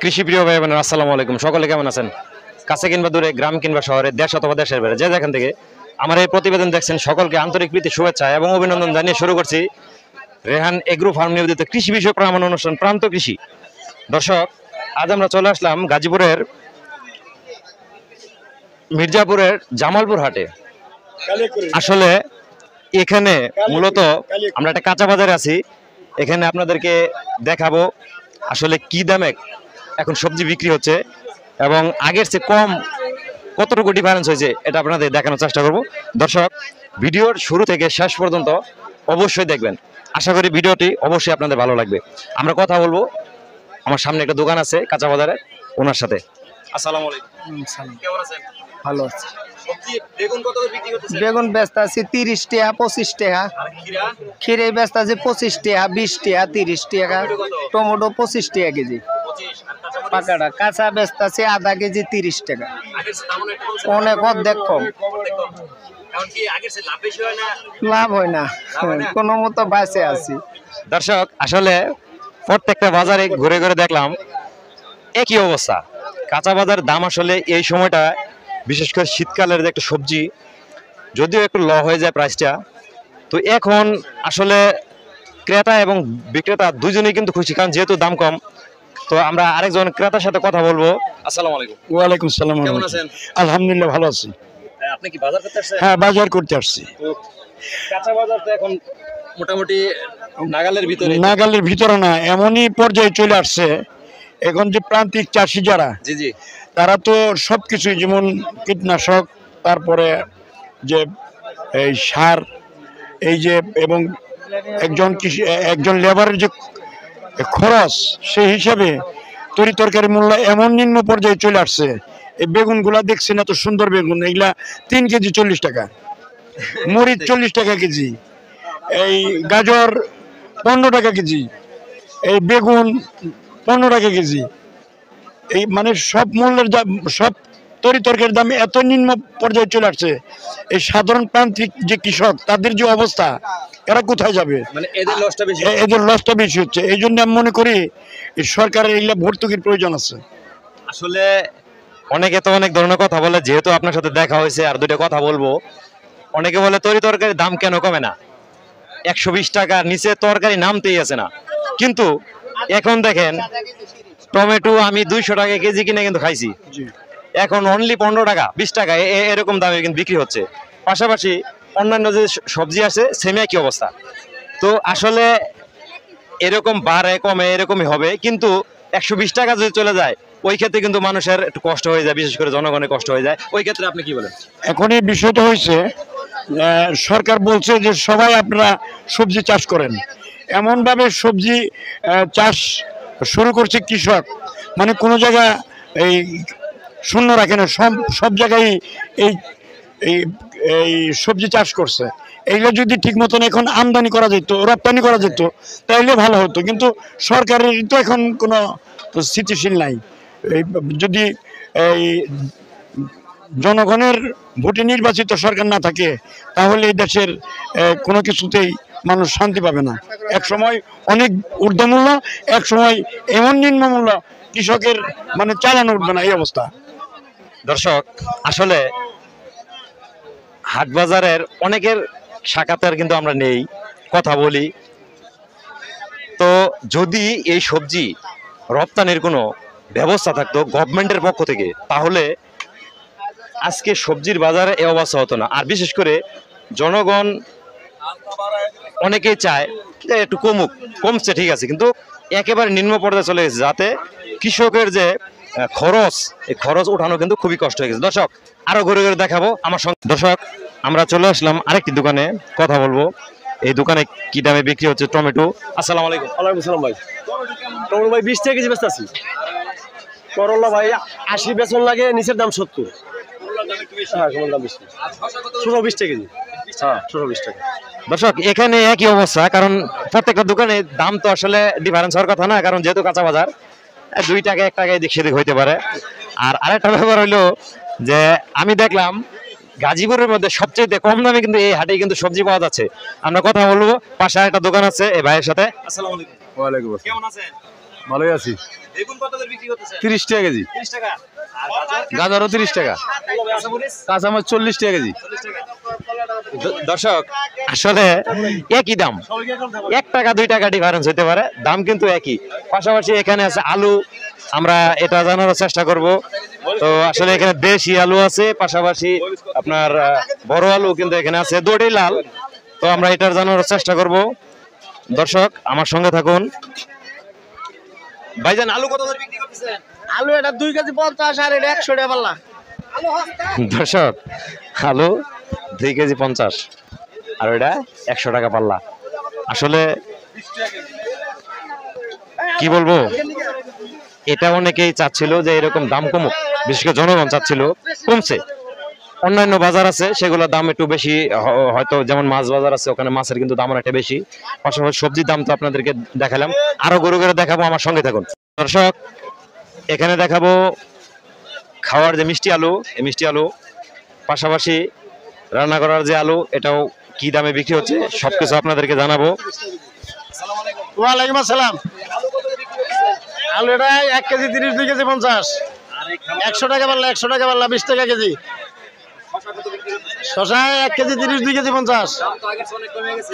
কৃষি প্রিয় ভাই বোনেরা আসসালামু আলাইকুম। সকলে কেমন আছেন? কাছে কিংবা দূরে, গ্রাম কিংবা শহরে, দেশ অথবা দেশের বাইরে, যে যেখান থেকে আমার এই প্রতিবেদন দেখছেন সকলকে আন্তরিক প্রীতি শুভেচ্ছা এবং অভিনন্দন জানিয়ে শুরু করছি রেহান এগ্রো ফার্ম নিবেদিত কৃষি বিষয়ক ভ্রমণ অনুষ্ঠান প্রান্ত কৃষি। দর্শক, আজ আমরা চলে আসলাম গাজীপুরের মির্জাপুরের জামালপুর হাটে। আসলে এখানে মূলত আমরা একটা কাঁচা বাজারে আছি। এখানে আপনাদেরকে দেখাবো আসলে কি দামে এখন সবজি বিক্রি হচ্ছে এবং আগের চেয়ে কম কতটুকু ডিফারেন্স হয়েছে এটা আপনাদের দেখানোর চেষ্টা করব। দর্শক, ভিডিওর শুরু থেকে শেষ পর্যন্ত অবশ্যই দেখবেন। আশা করি ভিডিওটি অবশ্যই আপনাদের ভালো লাগবে। আমরা কথা বলবো আমার সামনে একটা দোকান আছে কাঁচা বাজারে, ওনার সাথে। আসসালামু আলাইকুম। কেমন আছেন? ভালো আছে। সবজি বেগুন কত করে বিক্রি করতেছেন? বেগুন ব্যস্ত আছে 30 টাকা 25 টাকা, আর খিরা? খিরে ব্যস্ত আছে 25 টাকা 20 টাকা 30 টাকা, টমেটো 25 টাকা কেজি, 25। আর কাঁচামরিচ? পাকাটা কাঁচা ব্যস্ত আছে আধা কেজি 30 টাকা, আগের চেয়ে দাম অনেক কমছে। অনেক অর্ধেক কম। অনেক কম। এখন কি আগের চেয়ে লাভ বেশি হয় না? লাভ হয় না, কোনো মতো বাঁচে আছি। দর্শক, আসলে প্রত্যেকটা বাজারে ঘুরে ঘুরে দেখলাম একই অবস্থা। কাঁচা বাজার দাম আসলে এই সময়টা, বিশেষ করে শীতকালের যে একটা সবজি, যদিও একটু ল হয়ে যায় প্রাইসটা, তো এখন আসলে ক্রেতা এবং বিক্রেতা দুজনেই কিন্তু খুশি, কারণ যেহেতু দাম কম। তো আমরা আরেকজন ক্রেতার সাথে কথা বলবো। আসসালামু আলাইকুম। ওয়ালাইকুম সালাম। কেমন আছেন? আলহামদুলিল্লাহ ভালো আছি। আপনি কি বাজার করতে আসছেন? হ্যাঁ, বাজার করতে আসছি। কাঁচা বাজার তো এখন মোটামুটি নাগালের ভিতরে। নাগালের ভিতরে না, এমনই পর্যায়ে চলে আসছে এখন যে প্রান্তিক চাষি যারা, জি জি। তারা তো সবকিছুই, যেমন কীটনাশক, তারপরে যে এই সার, এই যে এবং একজন লেবারের যে খরচ, সেই হিসাবে তরি তরকারি মূল্য এমন নিম্ন পর্যায়ে চলে আসছে। এই বেগুনগুলা দেখছি না, তো সুন্দর বেগুন, এগুলা 3 কেজি 40 টাকা, মরিচ 40 টাকা কেজি, এই গাজর 15 টাকা কেজি, এই বেগুন 15 টাকা কেজি। এই মানে সব মূল্যের দাম, সব তরি তরকারির দাম এত নিম্ন পর্যায়ে চলে আসছে। এই সাধারণ প্রান্তিক যে কৃষক, তাদের যে অবস্থা, এরা কোথায় যাবে? মানে এদের লসটা বেশি। এদের লসটা বেশি হচ্ছে। এই জন্য আমি মনে করি এই সরকারের এগুলা ভর্তুকির প্রয়োজন আছে। আসলে অনেকে তো অনেক ধরনের কথা বলে, যেহেতু আপনার সাথে দেখা হয়েছে আর দুইটা কথা বলবো। অনেকে বলে তরি তরকারির দাম কেন কমে না, 120 টাকার নিচে তরকারি নামতেই আছে না। কিন্তু এখন দেখেন টমেটো আমি 200 টাকা কেজি কিনে কিন্তু খাইছি, এখন অনলি 15 টাকা 20 টাকা এরকম দামে কিন্তু বিক্রি হচ্ছে। পাশাপাশি অন্যান্য যে সবজি আছে সেম একই অবস্থা। তো আসলে এরকম বাড়ে কমে এরকমই হবে, কিন্তু 120 টাকা যদি চলে যায় ওই ক্ষেত্রে কিন্তু মানুষের একটু কষ্ট হয়ে যায়, বিশেষ করে জনগণের কষ্ট হয়ে যায়। ওই ক্ষেত্রে আপনি কি বলেন? এখন এই বিষয়টা হয়েছে, সরকার বলছে যে সবাই আপনারা সবজি চাষ করেন, এমনভাবে সবজি চাষ শুরু করছে কৃষক, মানে কোনো জায়গা এই শূন্য রাখে না, সব জায়গায় এই এই এই সবজি চাষ করছে। এইগুলো যদি ঠিক মতন এখন আমদানি করা যেত, রপ্তানি করা যেত, তাহলে ভালো হতো। কিন্তু সরকারের তো এখন কোনো স্থিতিশীল নাই। এই যদি এই জনগণের ভোটে নির্বাচিত সরকার না থাকে, তাহলে এই দেশের কোনো কিছুতেই মানুষ শান্তি পাবে না। এক সময় অনেক ঊর্ধ্বমূল্য, এক সময় এমন নিম্নমূল্য, কৃষকের মানে চালানো উঠবে না, এই অবস্থা। দর্শক, আসলে হাট বাজারের অনেকের সাক্ষাৎকার কিন্তু আমরা নেই, কথা বলি। তো যদি এই সবজি রপ্তানির কোনো ব্যবস্থা থাকতো গভর্নমেন্টের পক্ষ থেকে, তাহলে আজকে সবজির বাজারে এই অবস্থা হতো না। আর বিশেষ করে জনগণ অনেকেই চায় যে একটু কমছে, ঠিক আছে, কিন্তু একেবারে নিম্ন পর্যায়ে চলে গেছে, যাতে কৃষকের যে খরচ, এই খরচ উঠানো কিন্তু খুবই কষ্ট হয়ে গেছে। দর্শক, আরো ঘুরে ঘুরে দেখাবো আমার সঙ্গে। দর্শক, আমরা চলে আসলাম আরেকটি দোকানে, কথা বলবো এই দোকানে কি দামে বিক্রি হচ্ছে টমেটো। আসসালামু আলাইকুম। ওয়ালাইকুম সালাম ভাই। টমেটো ভাই 20 টাকা কেজি বেচতে আছি। করলা ভাই 80 বেচন লাগে, নিচের দাম 70। হ্যাঁ, করলার দাম বেশি। 20 টাকা কেজি। হ্যাঁ, 20 টাকা। দর্শক, এখানে একই অবস্থা, কারণ প্রত্যেকটা দোকানে দাম তো আসলে ডিফারেন্স হওয়ার কথা না, কারণ যেহেতু কাঁচা বাজার 2 টাকা 1 টাকা এদিক সেদিক হইতে পারে। আর আরেকটা ব্যাপার হইলো যে আমি দেখলাম গাজীপুরের মধ্যে সবচেয়ে কম দামে কিন্তু এই হাটে কিন্তু সবজি পাওয়া যাচ্ছে। আমরা কথা বলবো, পাশে একটা দোকান আছে এই ভাইয়ের সাথে। আসসালামু আলাইকুম। ওয়ালাইকুম আসসালাম। কেমন আছেন? ভালোই আছি। বেগুন কত করে বিক্রি করতেছেন? 30 টাকা কেজি। 30 টাকা। আর গাজর? গাজরও 30 টাকা। কাঁচামরিচ? কাঁচামরিচ 40 টাকা কেজি। 40 টাকা। দর্শক আসলে একই দাম, 1 টাকা 2 টাকা ডিফারেন্স হতে পারে, দাম কিন্তু একই। পাশাপাশি এখানে আছে আলু, আমরা এটা জানার চেষ্টা করব। তো আসলে এখানে দেশি আলু আছে, পাশাপাশি আপনার বড় আলু কিন্তু এখানে আছে, দুটোই লাল। তো আমরা এটার জানার চেষ্টা করব। দর্শক আমার সঙ্গে থাকুন। ভাইজান আলু কত করে বিক্রি করতেছেন? আলু এটা 2 কেজি 50 আর এটা 100 টাকা পাল্লা। দর্শক আলু 2 কেজি 50 আর ওইটা 100 টাকা পাল্লা। আসলে কি বলবো, এটা অনেকেই চাচ্ছিল যে এরকম দাম কমুক, বিশেষ করে জনগণ চাচ্ছিল, কমছে। অন্যান্য বাজার আছে সেগুলোর দাম একটু বেশি, হয়তো যেমন মাছ বাজার আছে, ওখানে মাছের কিন্তু দাম অনেকটা বেশি। পাশাপাশি সবজির দাম তো আপনাদেরকে দেখালাম, আরো গরু গরু দেখাবো, আমার সঙ্গে থাকুন। দর্শক এখানে দেখাবো খাওয়ার যে মিষ্টি আলু, এই মিষ্টি আলু, পাশাপাশি রান্না করার যে আলু, এটাও কি দামে বিক্রি হচ্ছে সবকিছু আপনাদেরকে জানাবো। ওয়ালাইকুম আসসালাম। আলু এটা 1 কেজি 30, 2 কেজি 50, 100 টাকা পাল্লা, 100 টাকা পাল্লা, 20 টাকা কেজি। শশা 1 কেজি 30, 2 কেজি 50।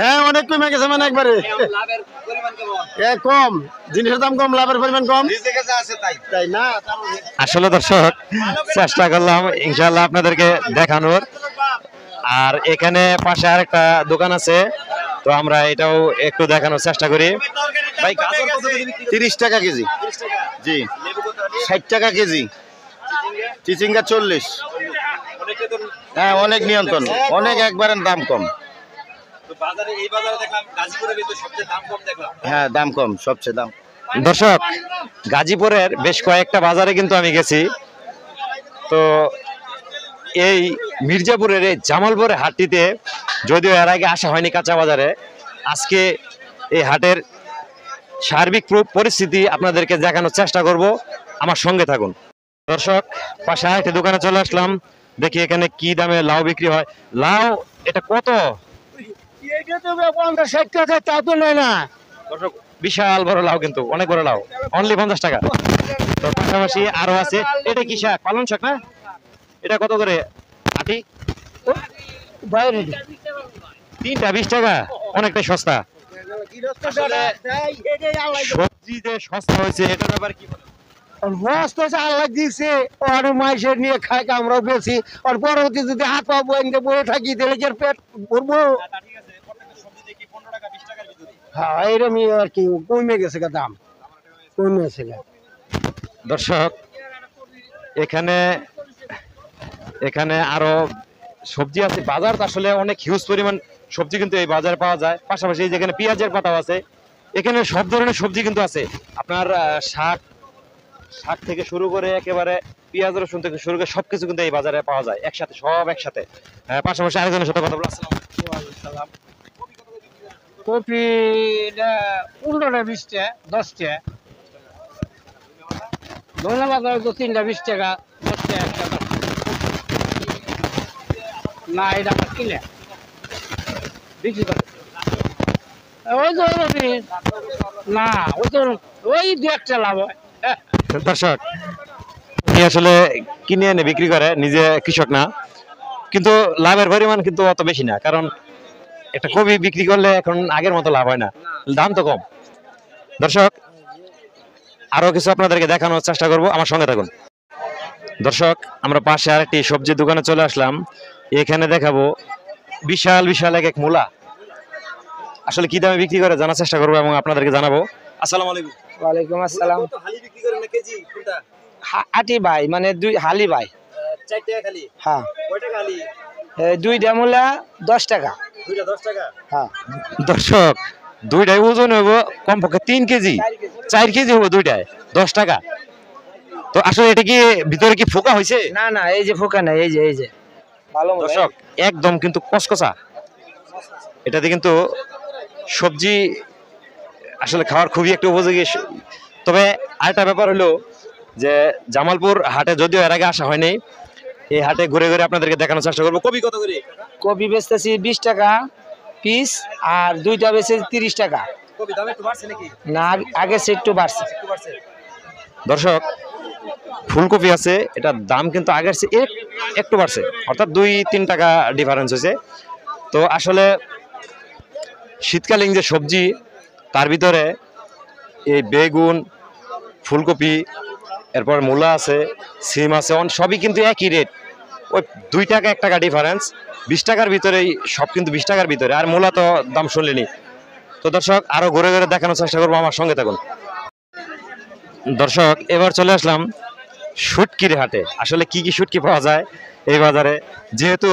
হ্যাঁ অনেক কমে গেছে, মানে একবারে কম, জিনিসের দাম কম, লাভের পরিমাণ কম, তাই না? আসলে দর্শক চেষ্টা করলাম ইনশাআল্লাহ আপনাদেরকে দেখানোর। আর এখানে পাশে আরেকটা দোকান আছে, তো আমরা এটাও একটু দেখানোর চেষ্টা করি। ভাই গাজর কত করে বিক্রি? 30 টাকা কেজি। 30 টাকা। জি। লেবু কত? 60 টাকা কেজি। চিচিঙ্গা 40। অনেকটা তো। হ্যাঁ অনেক নিয়ন্ত্রণ, অনেক একবারের দাম কম। তো বাজারে, এই বাজারে দেখলাম গাজীপুরের ভিতরে সবচেয়ে দাম কম দেখলাম। হ্যাঁ দাম কম, সবচেয়ে দাম। দর্শক গাজীপুরের বেশ কয়েকটা বাজারে কিন্তু আমি গেছি। তো এই মির্জাপুরের এই জামালপুরের হাটটিতে যদিও এর আগে আসা হয়নি কাঁচা বাজারে, আজকে এই হাটের সার্বিক পরিস্থিতি আপনাদেরকে দেখানোর চেষ্টা করব, আমার সঙ্গে থাকুন। দর্শক পাশে আরেকটি দোকানে চলে আসলাম, দেখি এখানে কি দামে লাউ বিক্রি হয়। লাউ এটা কত? 50-60 টাকা, তা তো নেয় না। দর্শক বিশাল বড় লাউ, কিন্তু অনেক বড় লাউ, অনলি 50 টাকা। তো পাশাপাশি আরো আছে, এটা কি শাক? পালং শাক না? এটা কত করে আটি? তিনটা 20 টাকা, অনেকটাই সস্তা। আসলে সবজি যে সস্তা হয়েছে এটা ব্যাপার কি বলেন? আল্লাহ দিছে, আর মাইসের নিয়ে খাই, আমরাও বেশি, আর পরবর্তী যদি হাত পা বয়ে থাকি তাহলে কি আর পেট ভরবো? হ্যাঁ এরকমই আর কি, কমে গেছে গা দাম, কমে গেছে গা। দর্শক এখানে এখানে আরো সবজি আছে, বাজার আসলে অনেক হিউজ পরিমাণ সবজি কিন্তু এই বাজারে পাওয়া যায়। পাশাপাশি যেখানে পেঁয়াজের পাতাও আছে, এখানে সব ধরনের সবজি কিন্তু আছে। আপনার শাক থেকে শুরু করে একেবারে পেঁয়াজ রসুন থেকে শুরু করে সবকিছু কিন্তু এই বাজারে পাওয়া যায় একসাথে, সব একসাথে। পাশাপাশি আরেকজনের সাথে কথা বলবো। কপি 15টা 20টা 10টা, ধন্যবাদ। 3টা 20 টাকা, 10টা একটা না, এটা কিনে বিক্রি করে। ওই তো না, ওই তো ওই 2-1টা লাভ হয়। দর্শক উনি আসলে কিনে এনে বিক্রি করে, নিজে কৃষক না, কিন্তু লাভের পরিমাণ কিন্তু অত বেশি না, কারণ একটা কপি বিক্রি করলে এখন আগের মতো লাভ হয় না, দাম তো কম। দর্শক আরো কিছু আপনাদেরকে দেখানোর চেষ্টা করব, আমার সঙ্গে থাকুন। দর্শক আমরা পাশে আরেকটি সবজির দোকানে চলে আসলাম, এখানে দেখাবো বিশাল বিশাল এক মূলা। আসলে কি দামে বিক্রি করে জানার চেষ্টা করবো এবং আপনাদেরকে জানাবো। আসসালামু আলাইকুম। ওয়ালাইকুম আসসালাম। হালি বিক্রি করেন না কেজি কোনটা? আটি ভাই, মানে 2 হালি ভাই। 4 টাকা খালি? হ্যাঁ। কয় টাকা হালি? 2টা মূলা 10 টাকা। দুইটা 10 টাকা? হ্যাঁ। দর্শক দুইটাই ওজন হইব কমপক্ষে 3 কেজি, 4 কেজি হইব দুইটায়, 10 টাকা। তো আসলে এটা কি ভিতরে কি ফোকা হয়েছে? না না, এই যে ফোকা নাই, এই যে ভালো দর্শক একদম কিন্তু কসকসা, এটাতে কিন্তু সবজি আসলে খাওয়ার খুবই একটা উপযোগী। তবে আরেকটা ব্যাপার হলো যে জামালপুর হাটে যদিও এর আগে আসা হয়নি, এই হাটে ঘুরে ঘুরে আপনাদেরকে দেখানোর চেষ্টা করবো। কপি কত করে? কপি বেচতেছি 20 টাকা পিস, আর 2টা বেচে 30 টাকা। না আগে সে একটু বাড়ছে। দর্শক ফুলকপি আছে, এটার দাম কিন্তু আগের চেয়ে একটু বাড়ছে, অর্থাৎ 2-3 টাকা ডিফারেন্স হয়েছে। তো আসলে শীতকালীন যে সবজি তার ভিতরে এই বেগুন, ফুলকপি, এরপর মূলা আছে, সিম আছে, সবই কিন্তু একই রেট, ওই 2 টাকা 1 টাকা ডিফারেন্স, 20 টাকার ভিতরেই সব, কিন্তু 20 টাকার ভিতরে। আর মূলা তো দাম শুনলেনি। তো দর্শক আরো ঘুরে ঘুরে দেখানোর চেষ্টা করবো, আমার সঙ্গে থাকুন। দর্শক এবার চলে আসলাম শুটকির হাটে। আসলে কি কি শুটকি পাওয়া যায় এই বাজারে, যেহেতু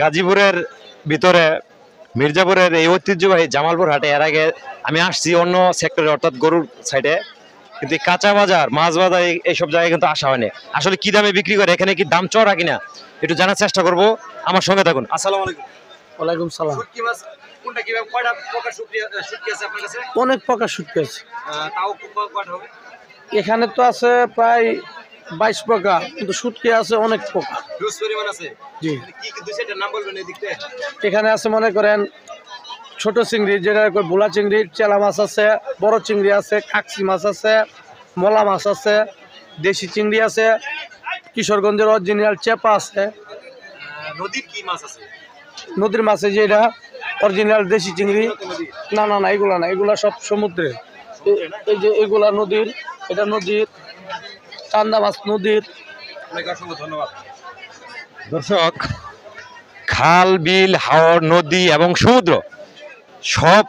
গাজীপুরের ভিতরে মির্জাপুরের এই ঐতিহ্যবাহী জামালপুর হাটে এর আগে আমি আসছি অন্য সেক্টরে, অর্থাৎ গরুর সাইডে, কিন্তু এই কাঁচা বাজার, মাছ বাজার, এইসব জায়গায় কিন্তু আসা হয়নি। আসলে কি দামে বিক্রি করে, এখানে কি দাম চড়া কিনা একটু জানার চেষ্টা করব, আমার সঙ্গে থাকুন। আসসালামু আলাইকুম। ওয়ালাইকুম সালাম। শুটকি মাছ কোনটা কিভাবে, কয়টা প্রকার শুটকি আছে আপনার কাছে? অনেক প্রকার শুটকি আছে, তাও কয়টা হবে? এখানে তো আছে প্রায় 22 প্রকার, কিন্তু শুটকি আছে অনেক প্রকার। হিউজ পরিমাণ আছে। জি, কি কি দুই চারটা নাম বলবেন এই দিক থেকে? এখানে আছে মনে করেন ছোট চিংড়ি, যেটা বোলা চিংড়ি, চেলা মাছ আছে, বড় চিংড়ি আছে, কাকসি মাছ আছে, মলা মাছ আছে, দেশি চিংড়ি আছে, কিশোরগঞ্জের অরিজিনাল চেপা আছে। নদীর কি মাছ আছে? নদীর মাছে যেটা অরিজিনাল দেশি চিংড়ি, না না না এগুলা না, এগুলা সব সমুদ্রের। এই যে এগুলা নদীর, এটা নদীর, চান্দা মাছ নদীর। আপনাকে অসংখ্য ধন্যবাদ। দর্শক খাল, বিল, হাওর, নদী এবং সমুদ্র সব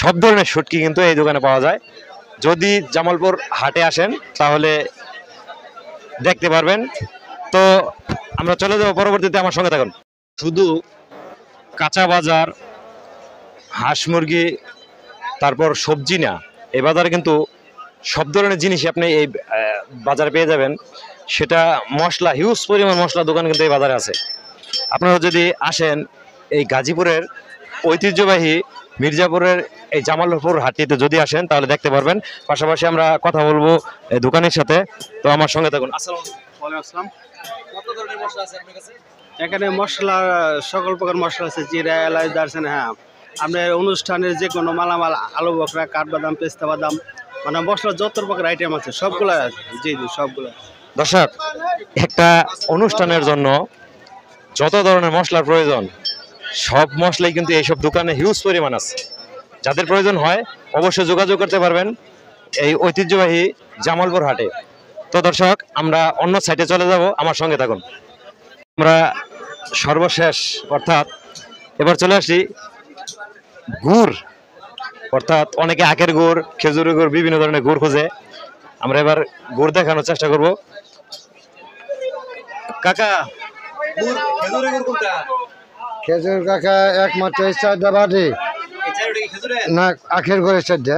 সব ধরনের শুটকি কিন্তু এই দোকানে পাওয়া যায়। যদি জামালপুর হাটে আসেন তাহলে দেখতে পারবেন। তো আমরা চলে যাবো পরবর্তীতে, আমার সঙ্গে থাকুন। শুধু কাঁচা বাজার, হাঁস মুরগি, তারপর সবজি না, এই বাজারে কিন্তু সব ধরনের জিনিসই আপনি এই বাজারে পেয়ে যাবেন। সেটা মশলা, হিউজ পরিমাণ মশলা দোকান কিন্তু এই বাজারে আছে। আপনারা যদি আসেন এই গাজীপুরের ঐতিহ্যবাহী মির্জাপুরের এই জামালপুর হাটটিতে যদি আসেন তাহলে দেখতে পারবেন। পাশাপাশি আমরা কথা বলবো এই দোকানের সাথে। তো আমার সঙ্গে থাকুন। আসসালামু আসসালাম। কত ধরনের মশলা আছে আপনার কাছে? এখানে মশলা, সকল প্রকার মশলা আছে, জিরা, এলাচ, দারচিনি। হ্যাঁ, আপনার অনুষ্ঠানের যে কোনো মালামাল, আলু বকরা, কাঠবাদাম, পেস্তা বাদাম, মানে মশলা যত প্রকার আইটেম আছে সবগুলা আছে। জি জি, সবগুলা। দর্শক একটা অনুষ্ঠানের জন্য যত ধরনের মশলার প্রয়োজন সব মশলাই কিন্তু এইসব দোকানে হিউজ পরিমাণ আছে। যাদের প্রয়োজন হয় অবশ্যই যোগাযোগ করতে পারবেন এই ঐতিহ্যবাহী জামালপুর হাটে। তো দর্শক আমরা অন্য সাইডে চলে যাব, আমার সঙ্গে থাকুন। আমরা সর্বশেষ অর্থাৎ এবার চলে আসি গুড়, অর্থাৎ অনেকে আখের গুড়, খেজুরের গুড়, বিভিন্ন ধরনের গুড় খোঁজে। আমরা এবার গুড় দেখানোর চেষ্টা করব। কাকা গুড়, খেজুরের গুড় কোনটা? খেজুর কাকা একমাত্র চারটা বাটি, এই চারোটা কি খেজুরের? না আখের ঘরের চারটা,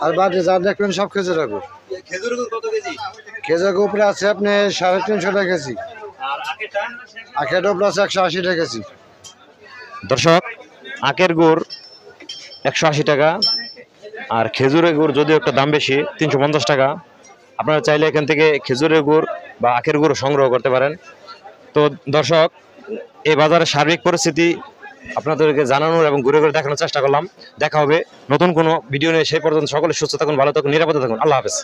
আর বাটি যা দেখবেন সব খেজুর গুড়। খেজুরের গুড় কত কেজি? খেজুর উপরে আছে আপনি 350 টাকা কেজি, আর আখেরটা? আখের উপরে আছে 180 টাকা কেজি। দর্শক আখের গুড় 180 টাকা, আর খেজুরের গুড় যদিও একটা দাম বেশি 350 টাকা। আপনারা চাইলে এখান থেকে খেজুরের গুড় বা আখের গুড় সংগ্রহ করতে পারেন। তো দর্শক এই বাজারের সার্বিক পরিস্থিতি আপনাদেরকে জানানোর এবং ঘুরে ঘুরে দেখানোর চেষ্টা করলাম। দেখা হবে নতুন কোনো ভিডিও নিয়ে, সেই পর্যন্ত সকলে সুস্থ থাকুন, ভালো থাকুন, নিরাপদে থাকুন। আল্লাহ হাফেজ।